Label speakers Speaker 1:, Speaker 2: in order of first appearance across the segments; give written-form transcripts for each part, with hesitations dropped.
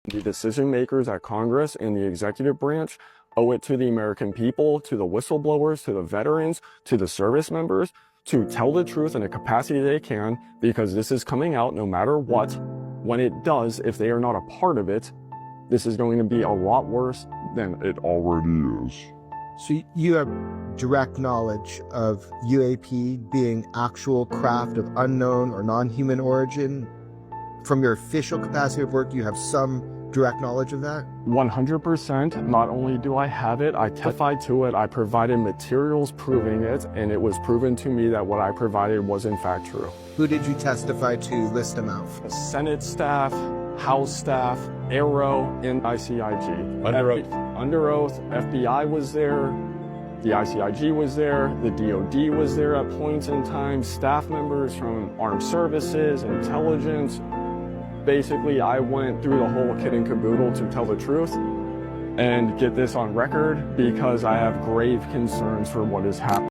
Speaker 1: The decision makers at Congress and the executive branch owe it to the American people, to the whistleblowers, to the veterans, to the service members, to tell the truth in a capacity they can, because this is coming out no matter what. When it does, if they are not a part of it, this is going to be a lot worse than it already is.
Speaker 2: So you have direct knowledge of UAP being actual craft of unknown or non-human origin? From your official capacity of work, you have some direct knowledge of that?
Speaker 1: 100%. Not only do I have it, I testified to it, I provided materials proving it, and it was proven to me that what I provided was in fact true.
Speaker 2: Who did you testify to? List them out.
Speaker 1: Senate staff, House staff, AARO, and ICIG. Under oath, FBI was there, the ICIG was there, the DOD was there at points in time, staff members from armed services, intelligence. Basically, I went through the whole kit and caboodle to tell the truth and get this on record because I have grave concerns for what is happening.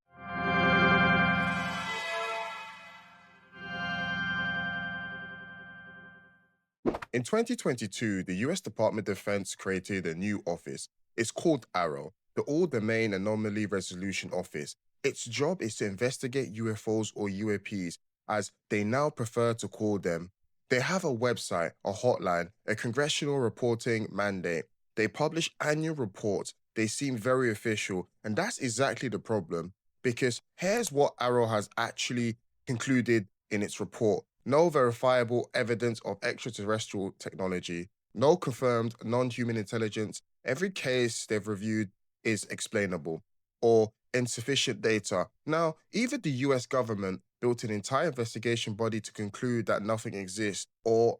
Speaker 3: In 2022, the US Department of Defense created a new office. It's called AARO, the All-Domain Anomaly Resolution Office. Its job is to investigate UFOs or UAPs, as they now prefer to call them. They have a website, a hotline, a congressional reporting mandate. They publish annual reports. They seem very official, and that's exactly the problem. Because here's what AARO has actually concluded in its report. No verifiable evidence of extraterrestrial technology. No confirmed non-human intelligence. Every case they've reviewed is explainable or insufficient data. Now, either the US government built an entire investigation body to conclude that nothing exists,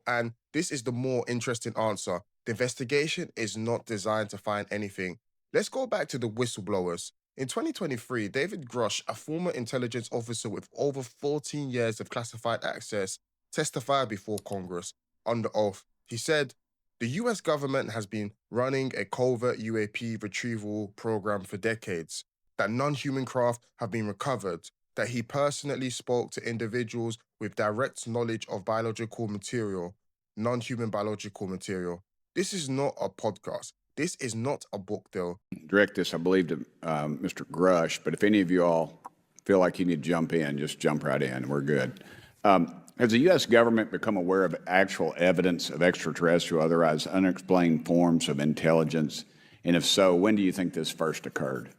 Speaker 3: and this is the more interesting answer, the investigation is not designed to find anything. Let's go back to the whistleblowers. In 2023, David Grusch, a former intelligence officer with over 14 years of classified access, testified before Congress under oath. He said, the US government has been running a covert UAP retrieval program for decades, that non-human craft have been recovered, that he personally spoke to individuals with direct knowledge of biological material, non-human biological material. This is not a podcast. This is not a book deal.
Speaker 4: Direct this, I believe, to Mr. Grusch, but if any of you all feel like you need to jump in, just jump right in. We're good. Has the U.S. government become aware of actual evidence of extraterrestrial, otherwise unexplained forms of intelligence? And if so, when do you think this first occurred?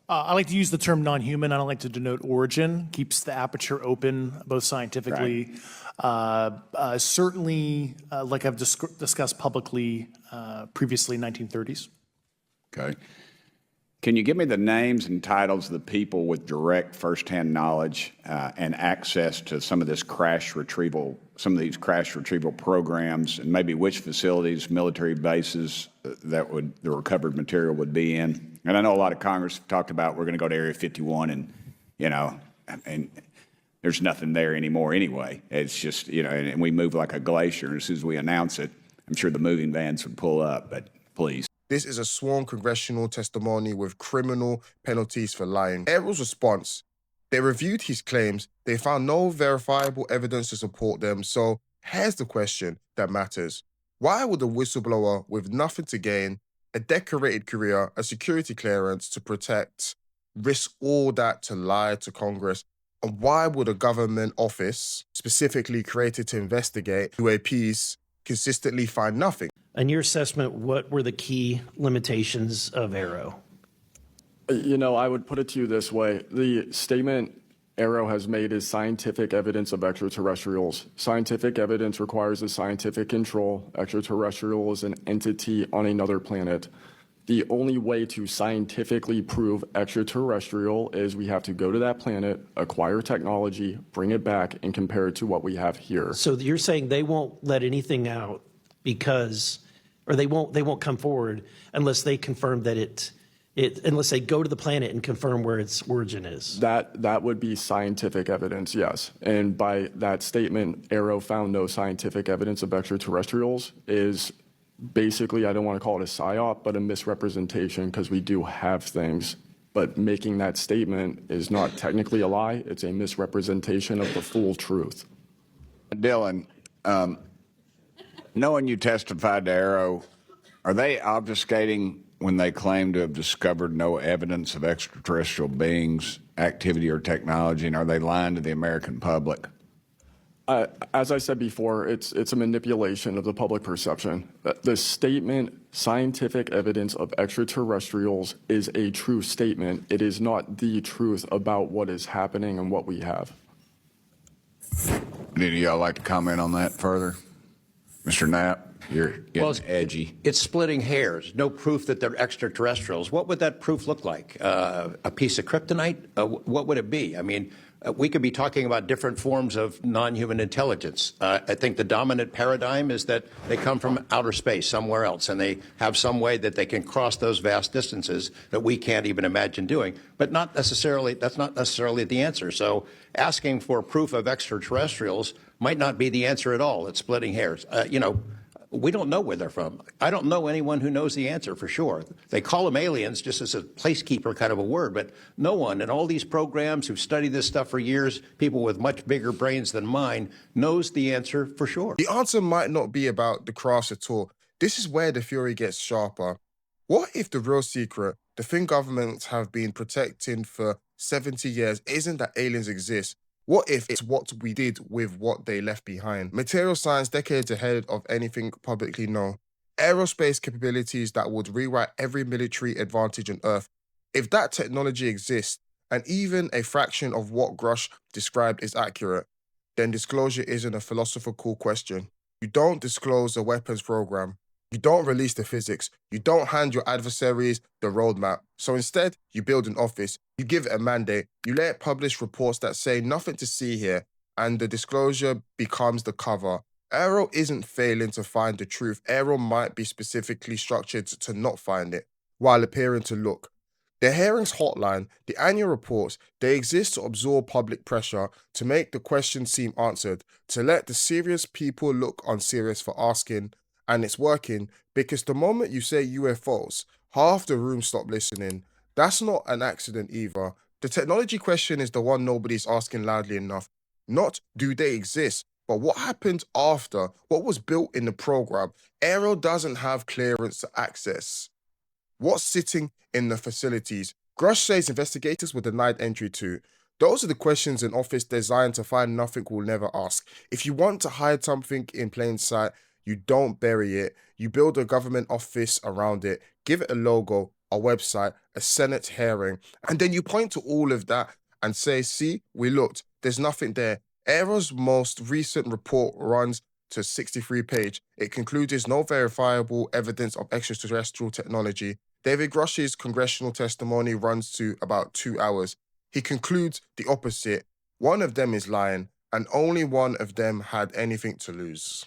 Speaker 5: I like to use the term non-human. I don't like to denote origin. Keeps the aperture open, both scientifically. Right. Certainly, like I've discussed publicly previously, 1930s.
Speaker 4: Okay. Can you give me the names and titles of the people with direct firsthand knowledge and access to some of this crash retrieval, some of these crash retrieval programs, and maybe which facilities, military bases that the recovered material would be in? And I know a lot of Congress talked about we're going to go to Area 51 and, and there's nothing there anymore anyway. It's just, and we move like a glacier. And as soon as we announce it, I'm sure the moving vans would pull up, but please.
Speaker 3: This is a sworn congressional testimony with criminal penalties for lying. AARO's response, they reviewed his claims. They found no verifiable evidence to support them. So here's the question that matters. Why would a whistleblower with nothing to gain, a decorated career, a security clearance to protect, risk all that to lie to Congress? And why would a government office specifically created to investigate UAPs consistently find nothing?
Speaker 6: In your assessment, what were the key limitations of AARO?
Speaker 1: I would put it to you this way. The statement AARO has made is scientific evidence of extraterrestrials. Scientific evidence requires a scientific control. Extraterrestrial is an entity on another planet. The only way to scientifically prove extraterrestrial is we have to go to that planet, acquire technology, bring it back, and compare it to what we have here.
Speaker 6: So you're saying they won't let anything out or they won't come forward unless they confirm that unless they go to the planet and confirm where its origin is.
Speaker 1: That would be scientific evidence, yes. And by that statement, AARO found no scientific evidence of extraterrestrials is basically, I don't want to call it a psyop, but a misrepresentation, because we do have things. But making that statement is not technically a lie. It's a misrepresentation of the full truth.
Speaker 4: Dylan, Knowing you testified to AARO, are they obfuscating when they claim to have discovered no evidence of extraterrestrial beings, activity, or technology, and are they lying to the American public?
Speaker 1: As I said before, it's a manipulation of the public perception. The statement, scientific evidence of extraterrestrials, is a true statement. It is not the truth about what is happening and what we have.
Speaker 4: Any of y'all like to comment on that further? Mr. Knapp, you're getting edgy.
Speaker 7: It's splitting hairs. No proof that they're extraterrestrials. What would that proof look like? A piece of kryptonite? What would it be? I mean, we could be talking about different forms of non-human intelligence. I think the dominant paradigm is that they come from outer space, somewhere else, and they have some way that they can cross those vast distances that we can't even imagine doing. But that's not necessarily the answer. So asking for proof of extraterrestrials might not be the answer at all. It's splitting hairs. We don't know where they're from. I don't know anyone who knows the answer for sure. They call them aliens just as a placekeeper kind of a word, but no one in all these programs who've studied this stuff for years, people with much bigger brains than mine, knows the answer for sure.
Speaker 3: The answer might not be about the crafts at all. This is where the fury gets sharper. What if the real secret, the thing governments have been protecting for 70 years, isn't that aliens exist? What if it's what we did with what they left behind? Material science decades ahead of anything publicly known. Aerospace capabilities that would rewrite every military advantage on Earth. If that technology exists, and even a fraction of what Grusch described is accurate, then disclosure isn't a philosophical question. You don't disclose a weapons program. You don't release the physics. You don't hand your adversaries the roadmap. So instead, you build an office. You give it a mandate. You let it publish reports that say nothing to see here, and the disclosure becomes the cover. AARO isn't failing to find the truth. AARO might be specifically structured to not find it, while appearing to look. The hearings hotline, the annual reports, they exist to absorb public pressure, to make the question seem answered, to let the serious people look unserious for asking. And it's working, because the moment you say UFOs, half the room stop listening. That's not an accident either. The technology question is the one nobody's asking loudly enough. Not do they exist, but what happened after, what was built in the program. AARO doesn't have clearance to access. What's sitting in the facilities? Grusch says investigators were denied entry to. Those are the questions an office designed to find nothing will never ask. If you want to hide something in plain sight, you don't bury it. You build a government office around it, give it a logo, a website, a Senate hearing, and then you point to all of that and say, see, we looked, there's nothing there. AARO's most recent report runs to 63-page. It concludes there's no verifiable evidence of extraterrestrial technology. David Grusch's congressional testimony runs to about 2 hours. He concludes the opposite. One of them is lying, and only one of them had anything to lose.